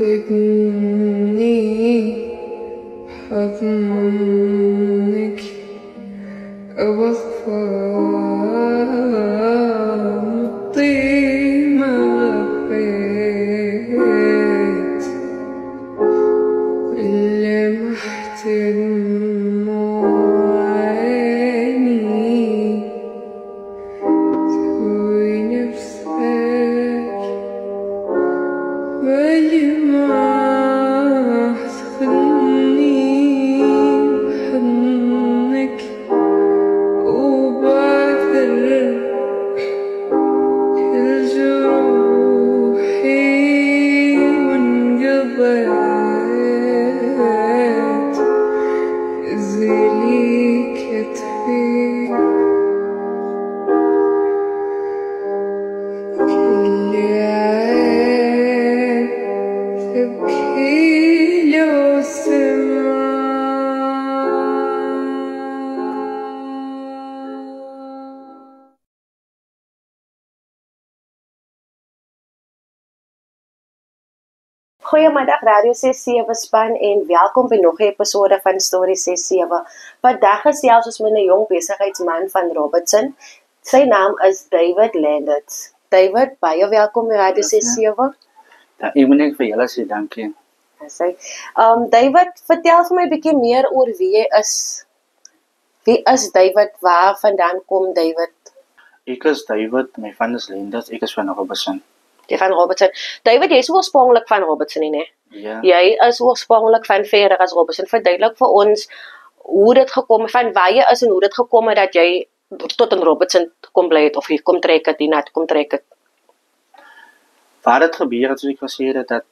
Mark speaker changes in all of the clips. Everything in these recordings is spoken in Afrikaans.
Speaker 1: خذني بحضنك أبغى مطي ما بقيت اللي محترم عيني سوي نفسك بالي ما تاخذني بحضنك وبعثر كل جروحي وانقضيت زلي كتفي كل عين تبكي لو سمعت
Speaker 2: Goeiemiddag Radio 67 span en welkom by nog 'n episode van Storie 67. Vandag gesels ons met 'n jong besigheidsman van Robertson. Sy naam is David Landertz. David, baie welkom by Radio 67.
Speaker 3: Ja, ek moet net vir julle sê dankie.
Speaker 2: David, vertel vir my 'n bietjie meer oor wie jy is. Wie is David? Waar vandaan kom David?
Speaker 3: Ek is David, my van is Landertz, ek is van Robertson.
Speaker 2: Jy van Robertson. David, jy is oorspronklik van Robertson, nee?
Speaker 3: Ja.
Speaker 2: Jy is oorspronklik van verder as Robertson. Verduidelik vir ons hoe dit gekom het, van waar jy is en hoe dit gekom het dat jy tot in Robertson kom bly het of hier kom trek het, hiernaat kom trek het.
Speaker 3: Waar dit gebeur het, soos ek gesê het, dat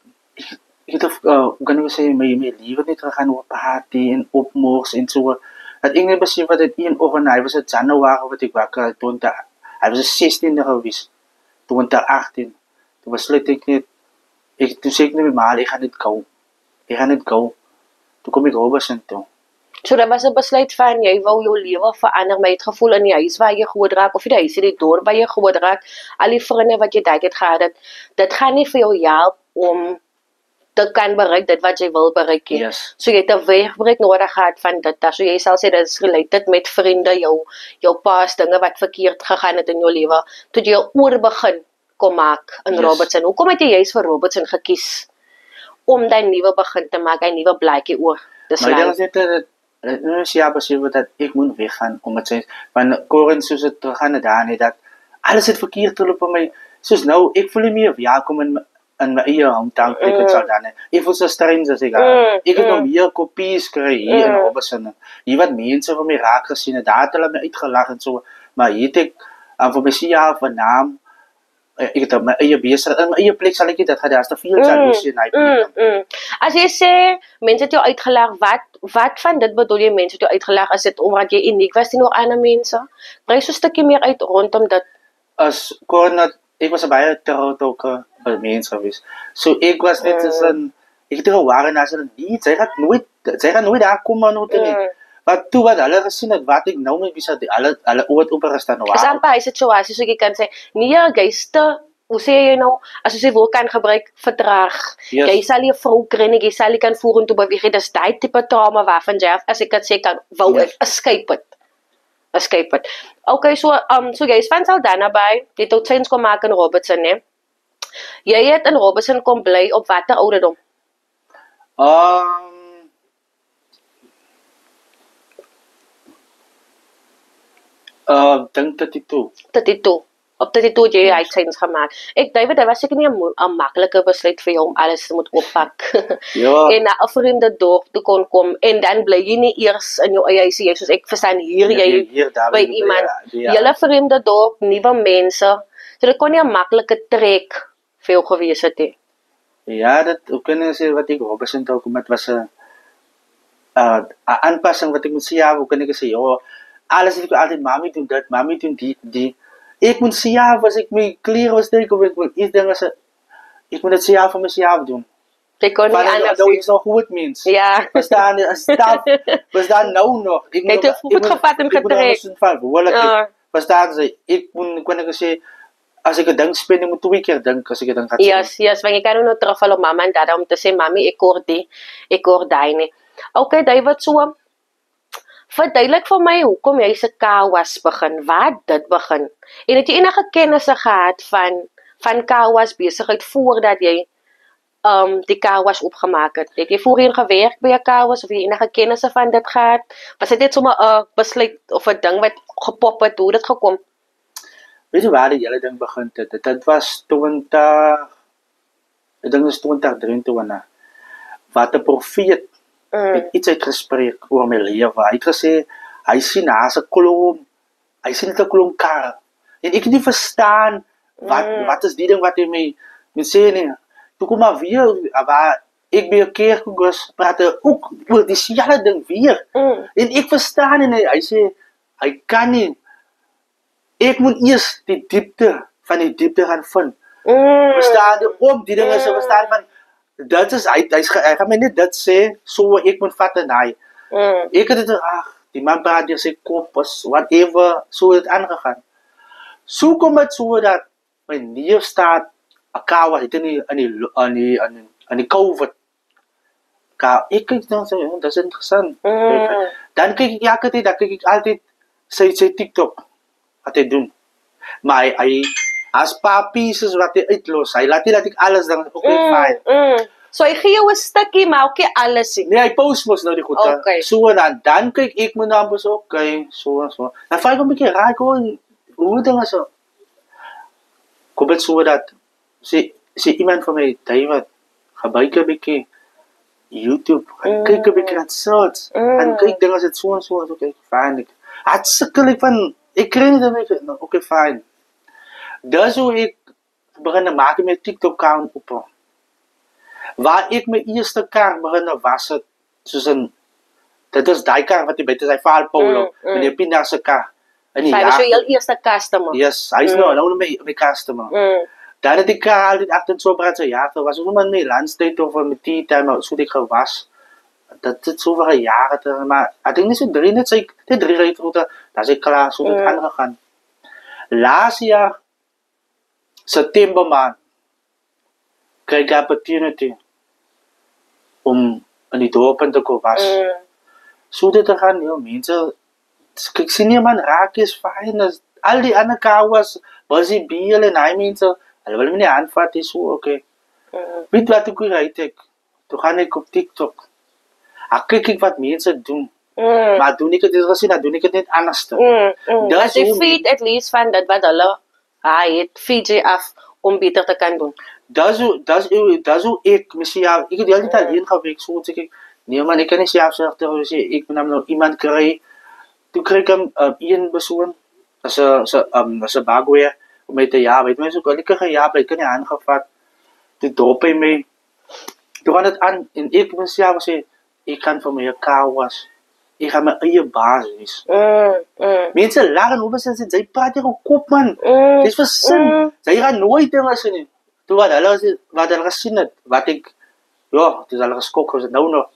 Speaker 3: ek het hoe kan ek sê, my lewe net gegaan op party en opmors en so. Dat ek net besef wat het een oggend, hy was in Januarie wat ek wakker het, hy was 16 gewees, 2018. Toen besluit ek net, toen sê ek net my ma, ek gaan net gou. Toen kom ek Robertson toe.
Speaker 2: So dat was 'n besluit van, jy wou jou lewe verander, maar jy het gevoel in die huis waar jy groot raak, of die huis in die dorp waar jy groot raak, al die vriende wat jy dit gehad het, dit gaan nie vir jou help om te kan bereik dit wat jy wil bereik.
Speaker 3: Yes.
Speaker 2: So jy het 'n wegbreek nodig gehad van dit. So jy sal sê dit is related met vriende, jou past dinge wat verkeerd gegaan het in jou lewe, tot jy oor begin kom maak in
Speaker 3: Yes.
Speaker 2: Robertson. Hoekom het jy juist vir Robertson gekies om daai nuwe begin te maak, 'n nuwe blaadjie oor te
Speaker 3: Maar
Speaker 2: slaan?
Speaker 3: dan is dit nou is ja besef dat ek moet weggaan om dit sê, want Koren soos dit teruggaan het daar net dat alles het verkeerd geloop op my. Soos nou, ek voel nie meer welkom in my eie hometown plek in Saldanha. Ek voel so strange as ek gaan. Ek het nog meer kopies kry hier in Robertson. Hier wat mense van my raak gesien het, daar het hulle my uitgelag en so, maar hier het ek vir my siya van naam. Ek het my eie besig, in my eie plek sal ek nie dit gaan, daar is te veel jaloesie en hy.
Speaker 2: As jy sê, mense het jou uitgelag, wat van dit bedoel jy mense het jou uitgelag? Is dit omdat jy uniek was teenoor ander mense? Brei so 'n stukkie meer uit rondom dit.
Speaker 3: As Koren, ek was 'n baie teruggetrokke mens gewees. So ek was net soos ek het gewaarig as hulle nie, sy gaan nooit daar kom maar nooit nie. Wat toe wat hulle gesien het, wat ek nou met wie hulle ooit oorgestaan
Speaker 2: Is amper 'n situasie so jy kan sê, nie 'n geeste, hoe sê jy nou, as jy woord kan gebruik, vertraag.
Speaker 3: Yes.
Speaker 2: Jy sal nie 'n vrou kry nie, jy sal nie kan vorentoe beweeg nie. Dis daai tipe trauma waarvan jy, as ek kan sê, kan wou escape it. Okay, so jy is van Saldanha by, jy het tot sins kom maak in Robertson, né? Jy het in Robertson kom bly op watter ouderdom?
Speaker 3: Dink 32.
Speaker 2: 32. Op 32 het jy uitsendings gemaak. David, dit was seker nie 'n maklike besluit vir jou om alles te moet oppak.
Speaker 3: Ja.
Speaker 2: En na 'n vreemde dorp toe kon kom en dan bly jy nie eers in jou eie huisie, soos ek verstaan jy
Speaker 3: Hier, daar
Speaker 2: by
Speaker 3: in-
Speaker 2: iemand.
Speaker 3: ja.
Speaker 2: Julle vreemde dorp, nuwe mense. So dit kon nie 'n maklike trek vir jou gewees het nie.
Speaker 3: Ja, hoe kan ek sê wat ek Robertson toe kom, het was 'n aanpassing wat ek moet sê, ja, hoe kan ek sê, ja, alles het ek altyd, mami doen dit, mami doen die. Ek moet sê, ja, was ek my kleren was denk, of ek moet iets dingen sê, ek moet het sê, ja, vir myself doen.
Speaker 2: Jy kon nie anders
Speaker 3: Nou
Speaker 2: doen.
Speaker 3: is nog goed, mens.
Speaker 2: Ja.
Speaker 3: Verstaan, was daar nou nog.
Speaker 2: Jy het voet gevat en getrek.
Speaker 3: Verstaan ze, ek kon ek sê, as ek 'n ding speel, ek moet 2 keer dink as ek 'n ding gaan
Speaker 2: Yes, want jy kan nou terugval op mamma en dada om te sê, mami, ek hoor die nie. Okay, David, so, verduidelik vir my hoekom jy se kawas begin, waar het dit begin? En het jy enige kennisse gehad van kawas besigheid voordat jy die kawas opgemaak het? Het jy voorheen gewerk by 'n kawas of jy enige kennisse van dit gehad? Was dit net sommer 'n besluit of 'n ding wat gepop het, hoe dit gekom?
Speaker 3: Weet jy waar die hele ding begin het? Dit was 2023, wat 'n profeet het iets uitgespreek oor my lewe. Hy het gesê, hy sien haas 'n klomp, hy sien 'n klomp karre. En ek het nie verstaan, wat is die ding wat hy my sê nie. Toe kom maar weer, waar ek by 'n kerk was, praat hy ook oor dieselfde ding weer. En ek verstaan en hy sê, hy kan nie. Ek moet eers die diepte van die diepte gaan vind. Verstaan jy, om die dinge se verstaan van, dit is, hy gaan my net dit sê, so ek moet vat en hy. Ek het dit, die man praat deur sy kop, whatever, so het aangegaan. So kom het so dat, my neef staat, 'n kawa, het in die COVID. Ek kyk dan sê, dit is interessant. Dan kyk ek elke tyd, dan kyk ek altyd sy TikTok, wat hy doen. Maar hy as paar pieces wat hy uitlos, hy laat nie dat ek alles dan fine.
Speaker 2: So hy gee jou 'n stukkie, maar ook nie alles nie.
Speaker 3: Nee, hy post mos nou die goed.
Speaker 2: Okay.
Speaker 3: So dan kyk ek moet dan bes okay, so. Dan val ek 'n bietjie raak hoe dinge so. Kom dit so dat sê iemand van my, David, gebruik 'n bietjie YouTube, kyk 'n bietjie dat soort, en kyk dinge as dit so en so, okay, fine. Het sukkel ek van, ek kry nie dan okay, fine. Dis hoe ek begin maak met TikTok-account op. Waar ek my eerste kar begin was het, soos dit is die kar wat jy buite sy Val Polo, en die Pina se kar.
Speaker 2: Sy was jou eerste customer.
Speaker 3: Yes, hy is nou my customer. Dan het ek altyd agter so praat, was ook maar my landstyd of met tea time, so ek gewas. Dat het so vir 'n jaar, maar ek dink nie so 3 net sy 3 rytroete, dan is ek klaar, so het aangegaan. Laas jaar, September maand, kry ek opportunity om in die dorp te kom was. So dit te gaan, mense, ek sien nie man raak is fyn, al die ander kawas, was die biel en hy mense, hulle wil my nie aanvat, is so, okay. Weet wat ek uit ek, toe gaan ek op TikTok, kyk ek wat mense doen, maar doen ek het gesien, dan doen ek het net anders.
Speaker 2: Dat jy feed at least van dat wat hulle, het feed jy af, om beter te kan doen.
Speaker 3: Dat is hoe ek, myself, ek het die hele tijd alleen gewerkt, so zeg ek, nee man, ek kan nie self sê, ek moet nou iemand kry, toe kry ek een persoon, as een bagweer, om my te jaap, het my so, ek kan jaap, ek kan nie aangevat, toe dop hy my, toe gaan het aan, en ek myself sê, ek kan vir my 'n kawas, ek gaan my eie baas wees. Mense lag en hoe sy praat jy kop man, dis vir sin, sy gaan nooit dinge sê nie. Toe wat hulle gesien het, wat ek, het is hulle geskok, was het nou nog.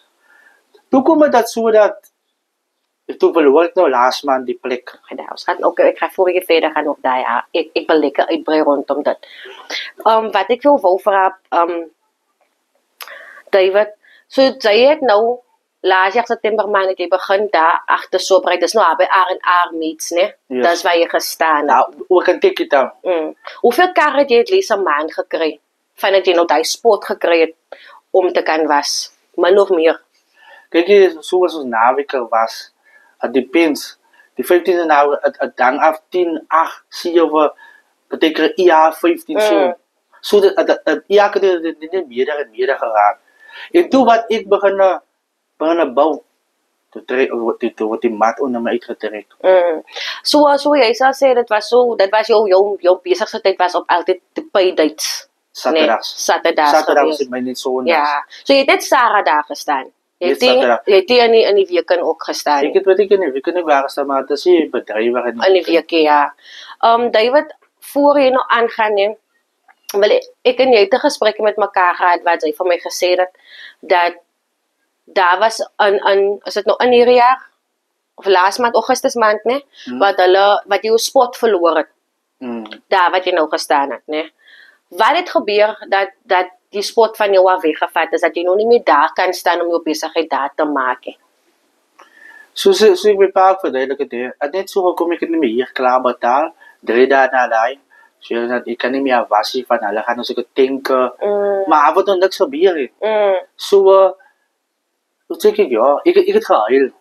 Speaker 3: Toe kom het dat so dat, ek toe verloor ek nou laas maand die plek.
Speaker 2: Ek ga voor je verder gaan op die, ek wil lekker uitbrei rondom dit. Wat ek wil vraag, David, so jy het nou, laas jaar September maand het jy begin daar agter Shoprite, dis nou by R&R Meats, né?
Speaker 3: Yes.
Speaker 2: Dis waar jy gestaan het.
Speaker 3: Nou, ook een tikkie dan.
Speaker 2: Hoeveel karre het jy het lees 'n maand gekry? Vandat jy nou die spot gekry het om te kan was? Min of meer?
Speaker 3: Kijk jy, soos ons naweker was, het depends. Die 15e nou, het dan af 10, 8, 7, beteken jaar 15 so. So het jaar kan dit net meer en meer geraak. En toe wat ek begin bou, toe word die mat onder my uitgetrek.
Speaker 2: So jy sal sê, dit was jou besigste tyd was op altyd die paydates.
Speaker 3: Saterdags.
Speaker 2: Saterdags
Speaker 3: is my net so.
Speaker 2: Ja, so jy het net Sarah daar gestaan. Jy het in die weekend ook gestaan.
Speaker 3: Ek het wat ek in die weekend nie waar gestaan, maar het is die bedrijf
Speaker 2: in die week, ja. David, voor jy nou aangaan, nee, wel, ek en jy het 'n gesprek met mekaar gehad, wat jy vir my gesê het, dat daar was is dit nou in hierdie jaar, of laas maand, Augustus maand, nee, wat jy jou spot verloor het. Daar wat jy nou gestaan het, né? Wat het gebeur dat die sport van jou af weggevat is, dat jy nou nie meer daar kan staan om jou besigheid daar te maak nie?
Speaker 3: So ek my pa verduidelik het, het net so gekom ek het nie meer hier klaar betaal, 3 dae na daai. So dat ek kan nie meer wasie van hulle gaan ons ek denke, maar af en toe niks gebeur het. So, toen zeg ik, ja, ik het gehuil.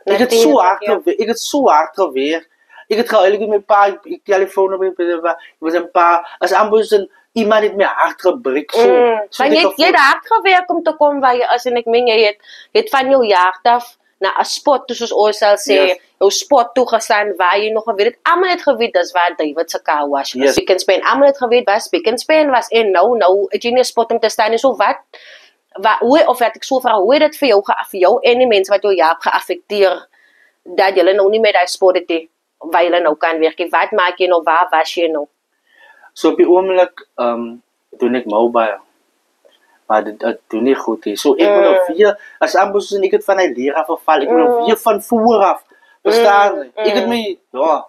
Speaker 3: Ik het zo hard geweer. Ik het zo hard geweer. Ik het gehuil met mijn pa, ik telefoon op mijn pa. Als amper iemand het mij hard gebruikt.
Speaker 2: Want jy het hard gewerk om te kom waar jy is en ek meen jy het van jou jaagd af na 'n spot, soos ons sal sê, jou spot toegestaan waar jy nog geweet het, almal het geweet dis waar David se car was. Pick n Span, almal het geweet waar Pick n Span was en nou het jy nie 'n spot om te staan en so wat hoe of wat ek so vra, hoe het dit vir jou en die mense wat jou jaag geaffekteer dat jy nou nie meer daai spot het waar jy nou kan werk? Wat maak jy nou, waar was jy nou?
Speaker 3: So op die oomblik doen ek mobile. Maar dit doen nie goed nie. So ek moet nou weer, as amper soos ek het van die leer af geval, ek moet nou weer van voor af. Verstaan? Ek het my, ja,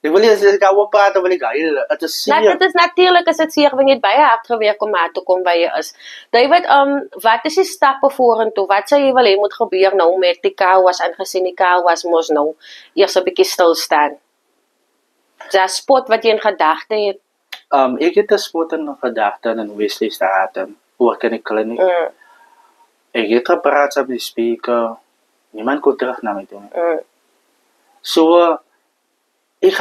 Speaker 3: ek wil nie as ek ouwe praat, wil ek huil. Het is seer.
Speaker 2: Het is natuurlijk is het seer, wanneer jy het baie hard gewerk om aan te kom waar jy is. David, wat is die stappe vorentoe? Wat sou jy wil hê moet gebeur nou met die Kawas, aangezien die Kawas mos nou eers 'n bietjie stil staan? Daar spot wat jy in gedagte het?
Speaker 3: Ek het 'n spot in gedagte in Wesley Straat, oor in die kliniek. Ek het gepraat op die speaker, niemand kon terug na my toe. So, ek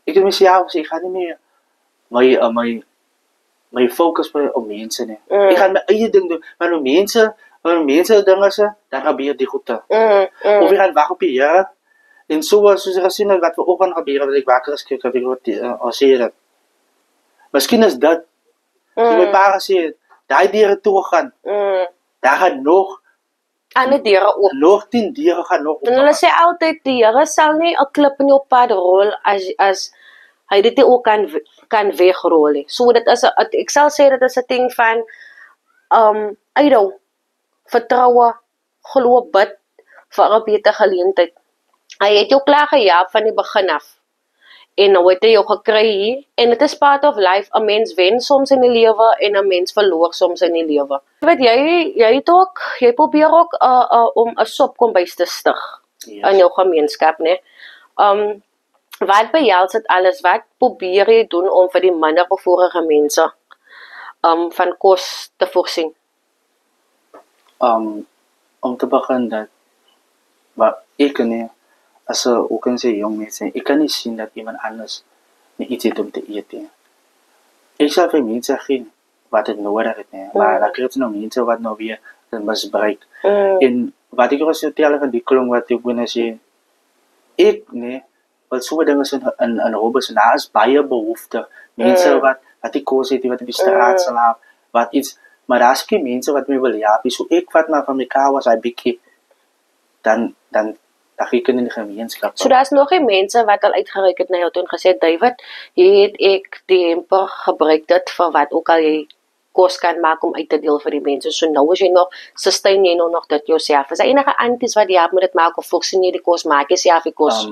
Speaker 3: het myself, ek gaan nie meer my focus op mense nie. Ek gaan my eie ding doen, maar mense dinge is, dan gebeur die goede. Of ek gaan wag op die Here, en soos ek gesien het, wat vanoggend gebeur, wat ek wakker is, kyk, wat sê dit. Miskien is dit, so my pa gesê het, daai diere toegegaan, daar gaan nog
Speaker 2: ander diere ook.
Speaker 3: Nog 10 diere gaan nog.
Speaker 2: En hulle sê altyd die Here sal nie 'n klip in jou pad rol as hy dit ook kan wegrol nie. So dit is ek sal sê dit is 'n ding van uitdou, vertroue, glo, bid vir 'n beter geleentheid. Hy het jou klaar gejaag van die begin af. En nou het hy jou gekry hier, en dit is part of life. 'n Mens wen soms in die lewe en 'n mens verloor soms in die lewe. Weet jy probeer ook om 'n sopkombuis te stig in jou gemeenskap, né? Wat behels dit alles? Wat probeer jy doen om vir die minderbevoorregte mense van kos te voorsien?
Speaker 3: Om te begin dat wat ek nie as ook kan sê jong mense, ek kan nie sien dat iemand anders nie iets het om te eet nie. Ek sal vir mense gee wat het nodig het nie, maar dan kry jy nou mense wat nou weer dit misbruik. En wat ek ook vertel van die klong wat ek binne sê, ek nie, wat so dinge is in Robben, daar is baie behoefte. Mense wat die kos het, wat op die straat slaap, wat iets, maar daar is geen mense wat my wil help. So ek wat maar van my Kawas hy bietjie, dan ek in die gemeenskap.
Speaker 2: So daar is nog geen mense wat al uitgereik het na jou toe en gesê, David, jy het ek die hemper gebruik dit vir wat ook al jy kos kan maak om uit te deel vir die mense. So nou is jy nog, sustain jy nog dit jouself. Is daar enige aunties wat jy help met dit maak of voorsien jy die kos, maak jy self die kos?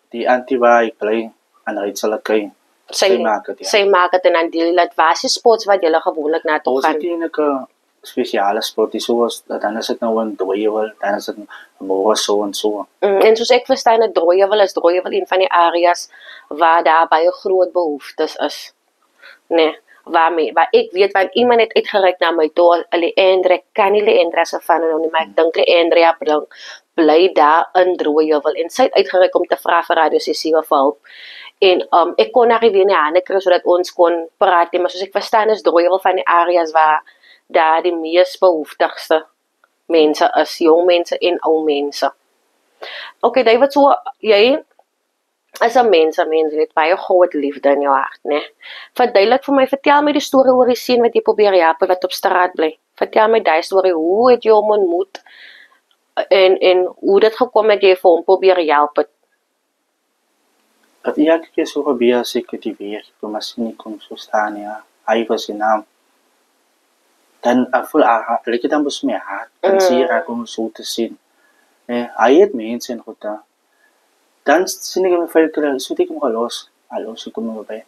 Speaker 3: Die auntie waar ek bly, aan Ritselekei, sy maak het, ja.
Speaker 2: Sy maak het en dan deel jy dat was die spots wat jy gewoonlik na toe gaan?
Speaker 3: Ons het enige spesiale sport, soos, dan is dit nou in Drooiewil, dan is dit môre so en so.
Speaker 2: En soos ek verstaan, Drooiewil is een van die areas waar daar baie groot behoeftes is. Nee, waar ek weet, want iemand het uitgereik na my toe, Leandre, kan nie Leandre se van nou nie, maar ek dink Leandre bly daar in Drooiewil, en sy het uitgereik om te vra vir radiosessieve vir hulp. En ek kon haar weer nie hande kry, sodat ons kon praat, maar soos ek verstaan is Drooiewil van die areas waar daar die mees behoeftigste mense is, jong mense en ou mense. Okay, David, so jy is 'n mens, jy het baie groot liefde in jou hart, né? Verduidelik vir my, vertel my die storie oor die seun wat jy probeer help wat op straat bly. Vertel my die storie, hoe het jy hom ontmoet en hoe dit gekom het jy vir hom probeer help het?
Speaker 3: Het elke keer so gebeur as ek die weer, toe maar sien ek kom so staan, ja, hy was sy naam. Dan voel ek dan bes my hart, dan sê ek om so te sien. Hy het mense en goed daar. Dan sien ek my vuil kry, so ek hom gelos. hallo, so kom maar by.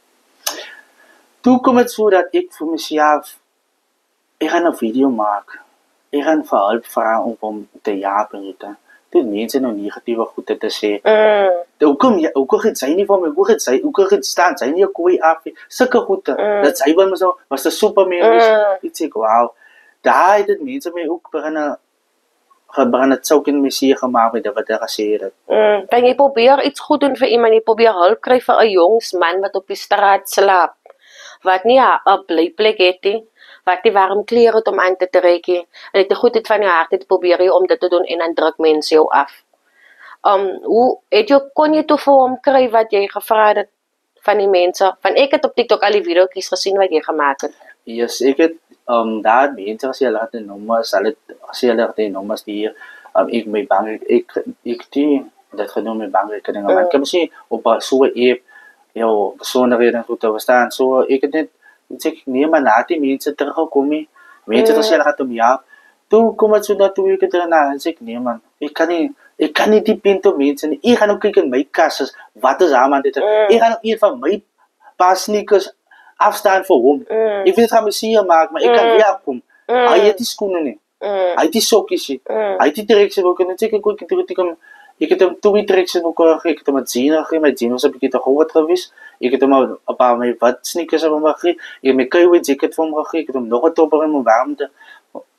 Speaker 3: Toe kom dit so dat ek vir myself, ek gaan 'n video maak. Ek gaan vir hulp vra om te help en dit. Toe mense nou negatiewe goede te sê. Hoekom het sy nie van my, hoekom het staan sy nie 'n koei af nie, sulke goede. Dat sy wel so was 'n superman is. Ek sê, wow. Daar het dit mense my ook begin het souk in my seer gemaak met wat hy gesê het.
Speaker 2: Dan jy probeer iets goed doen vir iemand, jy probeer hulp kry vir 'n jongs man wat op die straat slaap, wat nie 'n blyplek het nie, wat nie warm klere het om aan te trek nie, en dit goed het van die hart het probeer jy om dit te doen en dan druk mense jou af. Kon jy toe vir hom kry wat jy gevra het van die mense? Van ek het op TikTok al die video's gesien wat jy gemaak het.
Speaker 3: Yes, ek het daar mense gesê hulle het die nommers, hulle het die nommers die ek my bank ek die dat genoem my bankrekening, maar kan sê op so 'n app jou besonderhede goed te verstaan. So ek het net ek nee maar laat die mense terugkom nie. Mense het gesê hulle gaan hom ja. Toe kom dit so dat toe ek het daarna en sê ek nee man, ek kan nie die pinto mense nie. Ek gaan ook kyk in my kas wat is aan dit. Ek gaan ook een van my paar sneakers afstaan vir hom. Ek wil dit gaan sien maak, maar ek kan weer kom. Hy het die skoene nie. Hy het die sokkies nie. Hy het die trekse ook en ek ek het hom twee trekse ook gegee. Ek het hom met jeans gegee, my jeans was 'n bietjie te groot gewees. Ek het hom 'n paar my wat sneakers hom gegee. Ek het my Kaiwe jacket vir hom gegee. Ek het hom nog 'n topper in my warmte.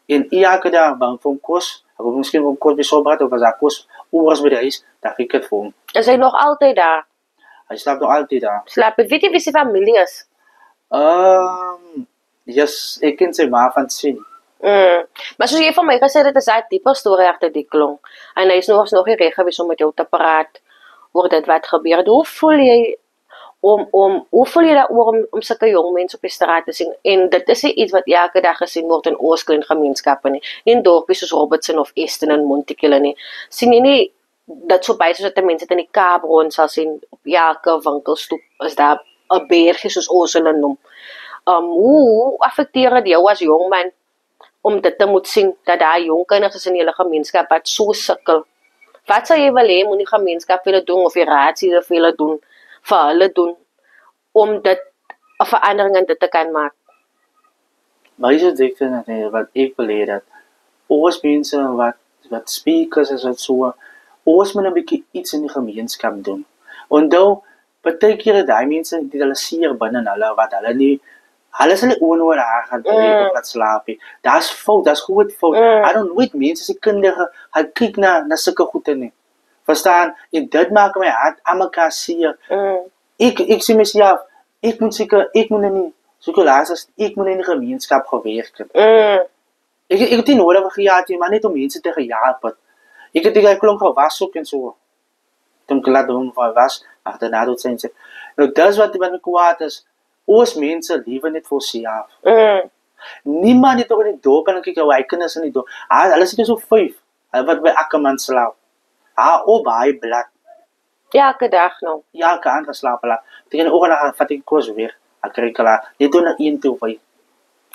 Speaker 3: En elke dag van hom kos, ek het miskien hom kos besobraat of as hy kos oors by die huis, dan gee ek dit vir hom.
Speaker 2: Is hy nog altyd daar?
Speaker 3: Hy slaap nog altyd daar.
Speaker 2: Slaap, weet jy wie sy familie is?
Speaker 3: Yes, ek ken sy ma van sien.
Speaker 2: Maar soos jy van my gesê het, is hy 'n diepe storie agter die klong. En hy is nog nie reg gewees om met jou te praat oor dit wat gebeur het. Hoe voel jy hoe voel jy daaroor om sulke jong mense op die straat te sien? En dit is iets wat elke dag gesien word in ons klein gemeenskappe nie. Nie in dorpies soos Robertson of Easton en Monticello nie. Sien jy nie dat so baie soos dat mense dit in die Kaap rond sal sien, op elke winkelstoep is daar 'n bergie soos ons hulle noem. Hoe affekteer dit jou as jong man om dit te moet sien dat daar jong kinders is in julle gemeenskap wat so sukkel? Wat sal jy wil hê moet die gemeenskap vir hulle doen of die raadslede vir hulle doen om dit 'n verandering in dit te kan maak?
Speaker 3: Maar is dit wat ek wil hê dat ons mense wat speakers is wat so, ons moet 'n bietjie iets in die gemeenskap doen. Onthou, partykeer daai mense die hulle seer binne hulle wat hulle nie hulle sal nie oor haar gaan breek of laat slaap nie. Daar's fout, daar's groot fout. I don't weet mense se kinders gaan kyk na sulke goede nie. Verstaan? En dit maak my hart aan mekaar seer. Ek sê myself, ek moet nie sulke laas ek moet in die gemeenskap gewerk het. Ek het nie nodig gehad nie, maar net om mense te gehelp het. Ek het die klomp gewas ook en so. Toen ik laat doen van was, achterna doet zijn ze. Nou, dat is wat my kwaad is. Ons mense liewe net vir self. Niemand het toch in die dorp en kyk hoe hy kinders in die dorp. Hulle sit so 5. Hulle wat by Ackerman slaap. Op hy blad.
Speaker 2: Elke dag nou.
Speaker 3: Elke aand geslaap hulle. Tegen die oggend vat ek kos weer. Ek kry hulle. Jy doen 'n 1 toe 5.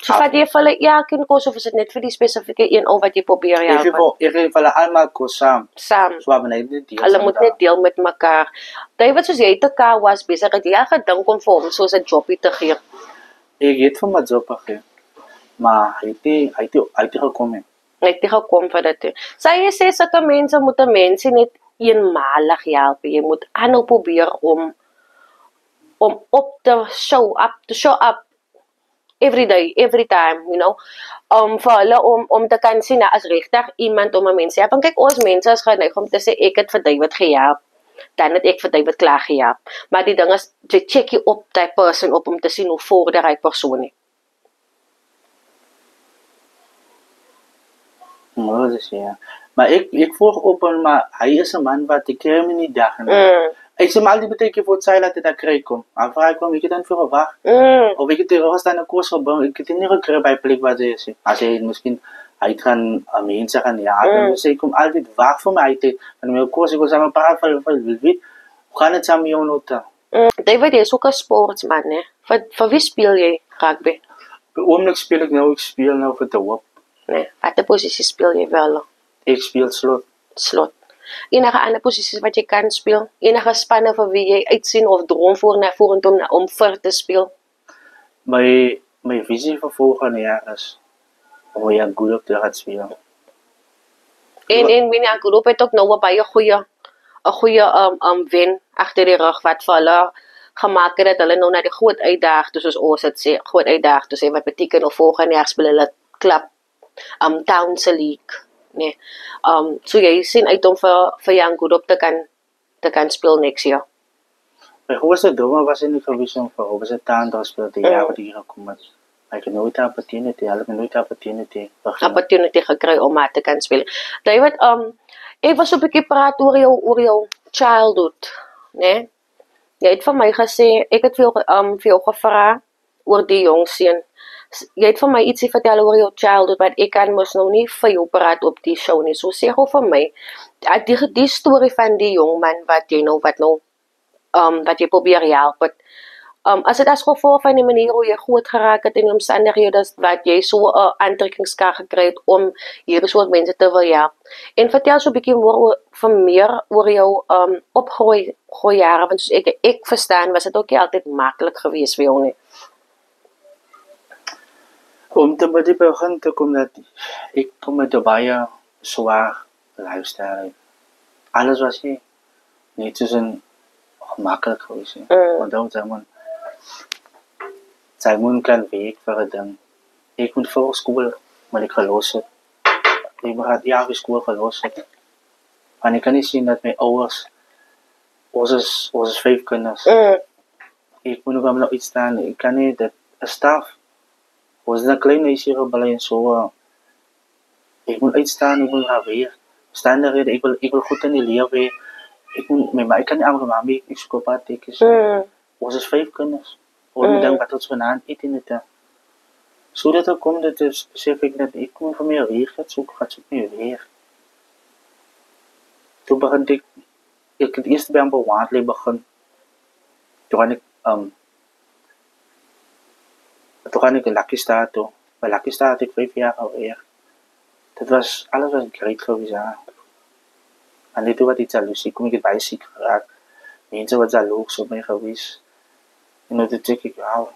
Speaker 2: So vat jy vir hulle elkeen kos of is dit net vir die spesifieke een of wat jy probeer help?
Speaker 3: Ek gee vir hulle almal kos saam.
Speaker 2: Saam.
Speaker 3: So wanneer dit deel.
Speaker 2: Hulle moet net deel met mekaar. David, soos jy te car was besig, het jy gedink om vir hom soos 'n jobbie te gee?
Speaker 3: Ek het vir my job gegee. Maar hy het gekom nie.
Speaker 2: Hy het nie gekom vir dit. Sy sê sulke mense moet 'n mens net eenmalig help. Jy moet aanhou probeer om op te show up every day, every time, you know, vir hulle om te kan sien as regtig iemand om 'n mens te help. En kyk, ons mense is geneig om te sê ek het vir David gehelp, dan het ek vir David klaar gehelp. Maar die ding is, jy check jy op die persoon op om te sien hoe vorder hy persoon nie.
Speaker 3: Nou, dis ja. Maar ek volg op en maar hy is 'n man wat ek kry hom nie dag en ek sê maar al die beteken vir sy laat dit daar kry kom. Maar vraag kom ek dan vir gewag. Of ek het er was dan 'n kos gebring. Ek het nie gekry by plek wat hy sê. As hy miskien hy gaan mense gaan ja, dan sê kom altyd wag vir my uit. En my kos ek was aan 'n paar van weet. Gaan dit saam jou nota.
Speaker 2: David is ook 'n sportsman, né? Vir wie speel jy rugby?
Speaker 3: Oomlik speel ek nou vir die Hoop.
Speaker 2: Nee, watter posisie speel jy wel?
Speaker 3: Ek speel slot.
Speaker 2: Slot. Enige ander posisies wat jy kan speel? Enige spanne vir wie jy uitsien of droom vorentoe om vir te speel?
Speaker 3: My visie vir volgende jaar is om weer goed op te gaan speel.
Speaker 2: En Winnie Groep het ook nou 'n baie goeie wen agter die rug wat vir hulle gemaak het dat hulle nou na die groot uitdaging, soos ons dit sê, groot uitdaging, sê wat beteken of volgende jaar speel hulle klub Council League, nee. So jy sien uit om vir Young Groep te kan speel next jaar.
Speaker 3: My grootste droom was in die verwissing vir hoe se taan daar speel die jaar wat hier gekom het. Ek het nooit 'n opportunity
Speaker 2: gekry om maar te kan speel. David, ek was 'n bietjie praat oor jou childhood, né? Jy het vir my gesê, ek het vir jou gevra oor die jong seun. Jy het vir my ietsie vertel oor jou childhood, maar ek kan mos nou nie vir jou praat op die show nie. So sê gou vir my, die storie van die jong man wat jy probeer help het. As dit as gevolg van die manier hoe jy groot geraak het en die omstandighede wat jy so 'n aantrekkingskrag gekry het om hierdie soort mense te wil help. En vertel so 'n bietjie meer oor jou opgroei jare, want soos ek verstaan, was dit ook nie altyd maklik geweest vir jou nie.
Speaker 3: Om te begin te kom dat ek kom met 'n baie swaar lifestyle. Alles was nie net so gemakkelijk geweest. Want dan zij moet kan werk voor het ding. Ik moet voor school, maar ik geloos het. Ik heb jaar voor school geloos het. En ik kan niet zien dat mijn ouders, ons 5 kinders. Ik moet nog iets staan. Ik kan niet dat een staf. Ons is een klein meisje gebleven en zo. Ik moet uitstaan, ik moet gaan weer. Standaarden, ik wil goed in die leer weer. Ik kan niet aan mami, ik zoek op haar tekens. Ons is 5 kinders. Ons dan wat ons vandaan eten in het. Zodat er komt, dat is besef ik dat ik moet voor mij weer gaat zoeken meer weer. Toen begon ik het eerst bij een bewaardelijk begon. Toen ga ik in Lucky Star toe. Bij Lucky Star had ik 5 jaar alweer. Alles was great geweest. En dit wat iets jaloezie, kom ik het bij ziek geraakt. Mensen wat jaloers op mij geweest. En toen denk ik, wauw.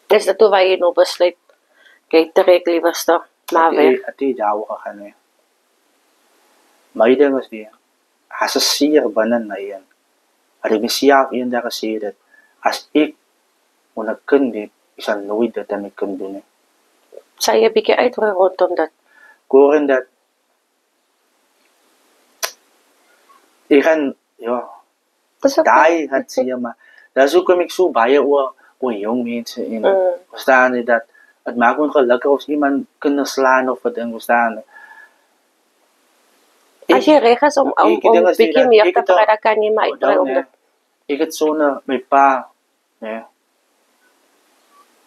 Speaker 2: Is dat toen waar je nog besluit, kijk, trek liever stop, maar weg.
Speaker 3: Het is daar gegaan, hè. Maar ding was die, als ze zeer binnen mij in, had ik mezelf een dag gezegd dat, als ik een kind heb, ik zal nooit dat aan mijn kind doen.
Speaker 2: Zou je een beetje uitleggen rondom dat?
Speaker 3: Ik hoor dat, ik ga, ja, daar gaat zeer, maar daar zoek ik zo bij oor jong mensen in. Verstaan dat het maakt me gelukkig als iemand kunnen slaan of wat dan verstaan.
Speaker 2: Als je recht is om een beetje meer te praten, kan je mij uitleggen.
Speaker 3: Ik het zo'n mijn pa, nee.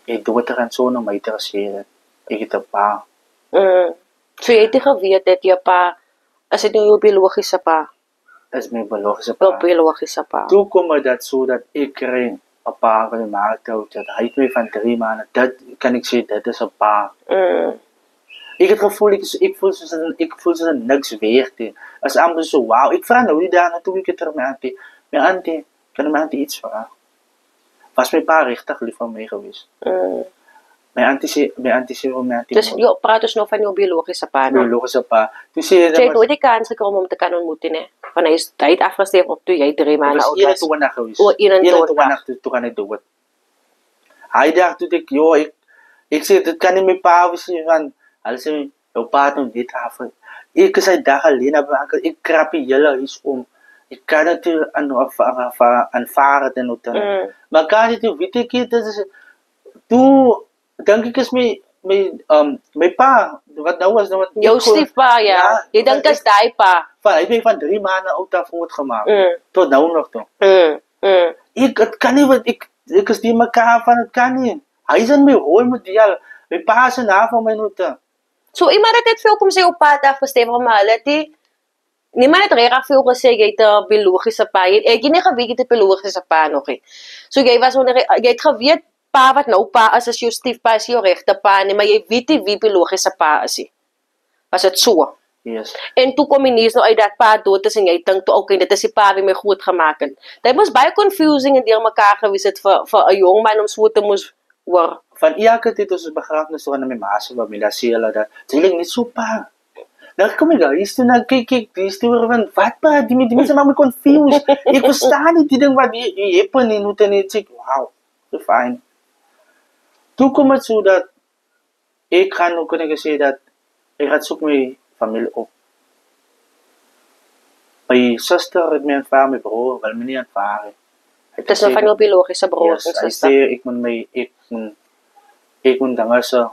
Speaker 3: Ik doe het er aan zo'n mij interesseren. Ik het een pa.
Speaker 2: So je hebt geweet dat je pa, is het nu je biologische pa?
Speaker 3: Dat is mijn biologische pa.
Speaker 2: Biologische pa.
Speaker 3: Toen kwam dat zo dat ik kreeg een pa van de markt uit. Dat hij mij van 3 maanden, dat kan ik zeggen, dat is een pa. Ik het gevoel, ik voel ze niks weert. Als amper zo, wauw. Ik vraag nou die daar naartoe, ik het er mijn auntie, kan mijn auntie iets vragen? Was mijn pa richtig lief van mij geweest. Mijn auntie zei,
Speaker 2: Dus je praat dus nog van je biologische pa?
Speaker 3: Biologische pa. Toen zei
Speaker 2: je hebt nooit de kans gekomen om te kunnen ontmoeten, hè? Van hij is tijd afgesteven op toen jij 3 maanden oud was.
Speaker 3: 21 geweest.
Speaker 2: 21
Speaker 3: toen kan ik doen. Hij dacht toen ik, joh, ik zei, dat kan niet mijn pa zijn van. Hij zei, jouw pa doet dit af. Ik zei dag alleen, ik krap je hele huis om. Ik kan het aanvaren en wat. Maar kan het, weet ik niet, dat is, toen, denk ik is mijn pa, wat nou was, wat
Speaker 2: jouw stiefpa, ja. Je denkt dat is die pa.
Speaker 3: Ik ben van 3 maanden oud af voortgemaakt. Tot nou nog toch. Het kan niet, want ik is die elkaar van, het kan niet. Hij is in mijn hoor met die al. Mijn pa is een avond mijn noten.
Speaker 2: So iemand het net veel kom sê op pa afgesteven, maar hulle het niemand het reg veel gesê jy het 'n biologiese pa. Ek het nie geweet jy het 'n biologiese pa nog nie. So jy het geweet pa wat nou pa is jou stiefpa, is jou regte pa nie, maar jy weet nie wie biologiese pa is nie. Was dit so?
Speaker 3: Yes.
Speaker 2: En toe kom jy nie eens nou uit dat pa dood is en jy dink toe okay, dit is die pa wie my goed gemaak het. Dit was baie confusing en deur mekaar gewees het vir 'n jong man om so te moes hoor.
Speaker 3: Van elke tyd ons begrafnis toe aan my ma se familie, dan sê hulle dat sy lyk net so pa. Dan kom ek daar, hier toe nou kyk die storie van wat pa, die mense maak my confused. Ek verstaan nie die ding wat jy happen en hoe dan net sê, wow, so fyn. Toe kom dit so dat ek gaan, hoe kan ek sê dat ek gaan soek my familie op. My suster het my aanvaar, my broer wil my nie aanvaar.
Speaker 2: Dit is nou van jou biologiese broers en
Speaker 3: Hy
Speaker 2: suster.
Speaker 3: sê ek moet dan also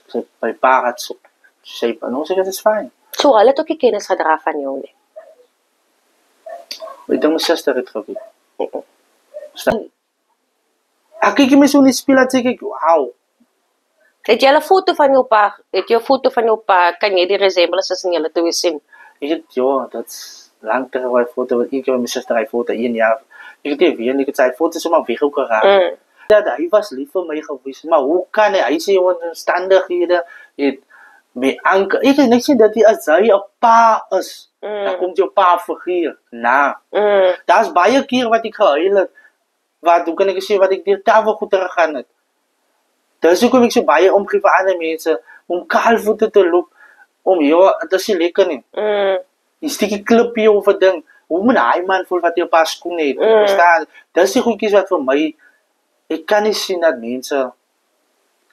Speaker 3: sy by pa het so sê pa, no, sê dit is fyn.
Speaker 2: So hulle het ook nie kennis gedra van jou nie.
Speaker 3: Ek dink my suster het geweet. Ek kyk my so in die spieël en sê ek, wow.
Speaker 2: Het jy 'n foto van jou pa? Het jy 'n foto van jou pa? Kan jy die resemblances in julle twee sien?
Speaker 3: Ek het ja, dat's lank terug my foto wat ek met my suster hy foto 1 jaar. Ek het nie weet ek het sy foto sommer weggekoop geraak. Dat hy was lief vir my gewees, maar hoe kan hy sê onder omstandighede het my anker, ek het net sê dat hy as hy 'n pa is, dan kom jou pa figuur na. Daar's baie keer wat ek gehuil het, wat, hoe kan ek sê, wat ek deur tafel goed teruggaan het. Dis hoekom ek so baie omgee vir ander mense, om kaalvoete te loop, om ja, dit is nie lekker nie. Die stukkie klipie of 'n ding, hoe moet hy man voel wat jy op haar skoen het, verstaan? Dis die goedjies wat vir my, ek kan nie sien dat mense,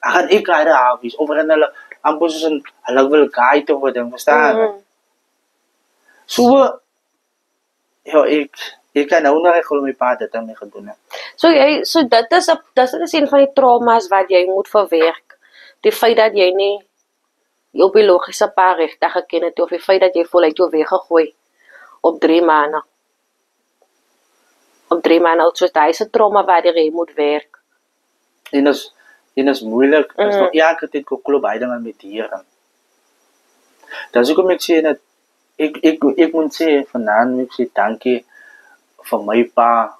Speaker 3: gaan ek ryde hafies, of in hulle, amper soos in, hulle wil guide of 'n ding, verstaan? So, ja, ek kan nou nog ek glo my pa dit aan my gedoen het.
Speaker 2: So dit is een van die traumas wat jy moet verwerk. Die feit dat jy nie jou biologiese pa regtig geken het, of die feit dat jy voel uit jou weggegooi op 3 maande. Op 3 maande oud, so dit is 'n trauma waar jy moet werk.
Speaker 3: En is moeilik, is nog elke tyd klop hy dinge met diere. Dis hoekom ek sê dat ek moet sê vanaand ek sê dankie vir my pa.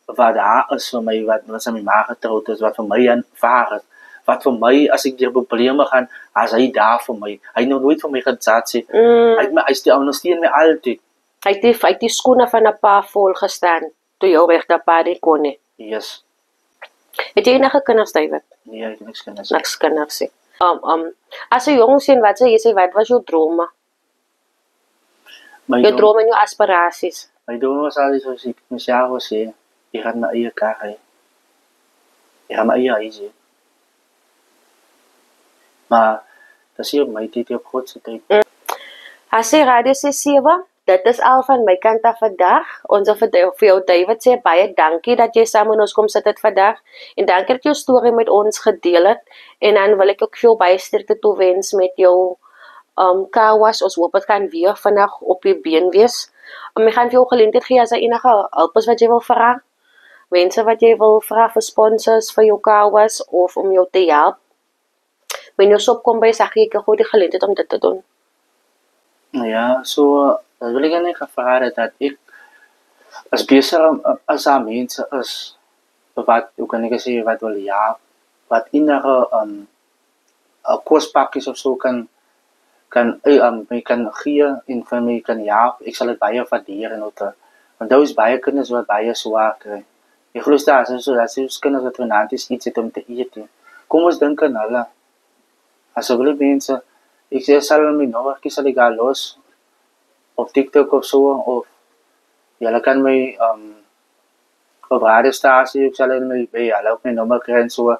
Speaker 3: Wat daar is vir my, wat sy my ma getroud is, wat vir my aanvaar het, wat vir my, as ek deur probleme gaan, as hy daar vir my, hy nog nooit vir my gesat sê, hy ondersteun my altyd.
Speaker 2: Hy het die skoene van 'n pa vol gestaan, toe jou regte pa nie kon nie.
Speaker 3: Yes.
Speaker 2: Het jy enige kinders, David?
Speaker 3: Nee, ek het niks kinders.
Speaker 2: Niks kinders nie. As 'n jong seun, wat sê, wat was jou drome? Jou drome en jou aspirasies?
Speaker 3: My droom was altyd soos ek myself wil sê, ek gaan my eie kar hê. Ek gaan my eie huis hê. Maar, dat is hier op my tyd, op God se tyd.
Speaker 2: As jy Radio C7, dit is al van my kant af vandag. Ons wil vir jou, David, sê baie dankie dat jy saam met ons kom sit het vandag. En dankie dat jy jou storie met ons gedeel het. En dan wil ek ook veel baie sterkte toewens met jou kawas. Ons hoop het kan weer vandag op die been wees. Ek gaan vir jou geleentheid gee as enige hulp is wat jy wil vra. Mense wat jy wil vra vir sponsors vir jou kawas of om jou te help. Wanneer jy opkom by sag ek gou die geleentheid om dit te doen.
Speaker 3: Ja, so dat wil ek net gevra dat ek as besig as daar mense is wat, hoe kan ek sê, wat wil ja, wat enige kospakkies of so kan my kan gee en vir my kan ja, ek sal dit baie waardeer en ook, want daar is baie kinders wat baie swaar kry. Ek glo daar is so dat se kinders wat vanaand iets het om te eet. Kom ons dink aan hulle. Asseblief mense, ek sê sal my nommertjie sal ek gaan los op TikTok of so, of julle kan my op radiostasie, ek sal my by hulle ook my nommer kry en so.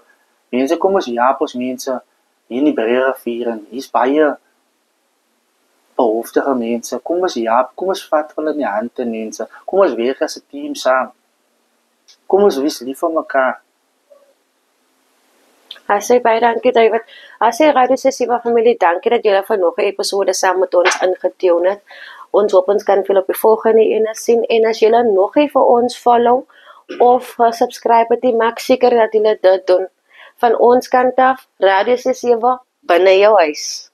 Speaker 3: Mense, kom ons jaap ons mense hier in die Breë vieren. Hier is baie behoeftige mense. Kom ons jaap, kom ons vat hulle in die hande mense. Kom ons werk as 'n team saam. Kom ons wees lief vir mekaar.
Speaker 2: Ek sê baie dankie, David. Ek sê Radio C7 familie, dankie dat julle vir nog 'n episode saam met ons ingetune het. Ons hoop ons kan veel op die volgende ene sien. En as julle nog nie vir ons follow of subscribe het, maak seker dat julle dit doen. Van ons kant af, Radio C7 binne jou huis.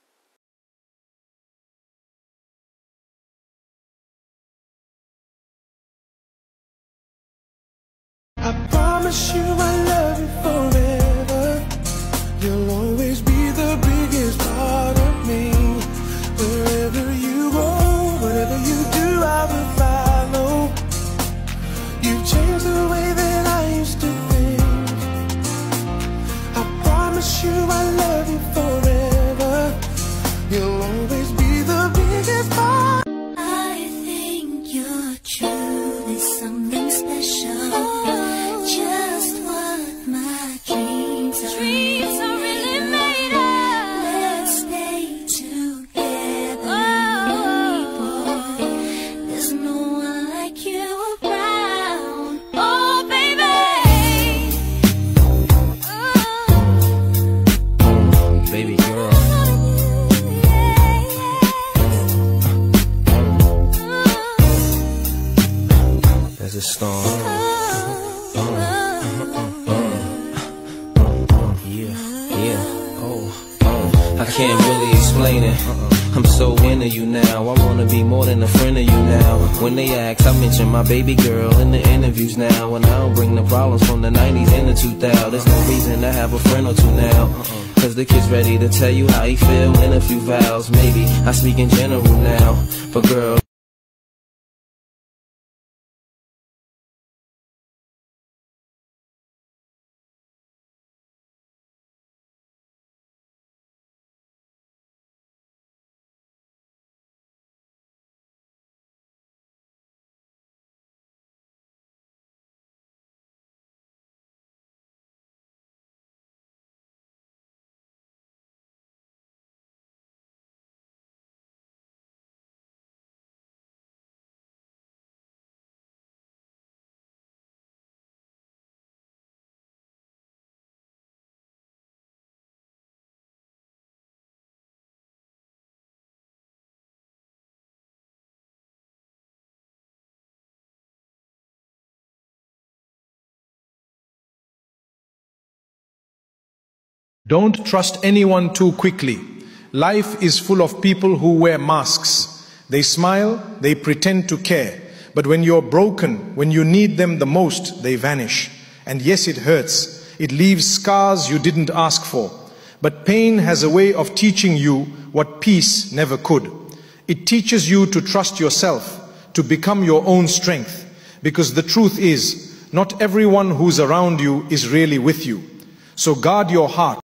Speaker 4: I promise you I love you forever. You'll always be the biggest part of me. You've changed the way that I used to think. I promise you I love you forever. You'll always be the biggest part.
Speaker 5: I think you're truly something special. Just what my dreams are really made of. Let's stay together, boy. There's no one like you around. Oh, baby.
Speaker 6: Baby girl. There's a storm. I can't really explain it. I'm so into you now. I wanna be more than a friend of you now. When they ask, I mention my baby girl in the interviews now. And I don't bring the problems from the 90s and the 2000s. There's no reason to have a friend or two now. Cause the kid's ready to tell you how he feel in a few vows. Maybe I speak in general now. But girl,
Speaker 7: Don't trust anyone too quickly. Life is full of people who wear masks. They smile, they pretend to care. But when you're broken, when you need them the most, they vanish. And yes, it hurts. It leaves scars you didn't ask for. But pain has a way of teaching you what peace never could. It teaches you to trust yourself, to become your own strength. Because the truth is, not everyone who's around you is really with you. So guard your heart.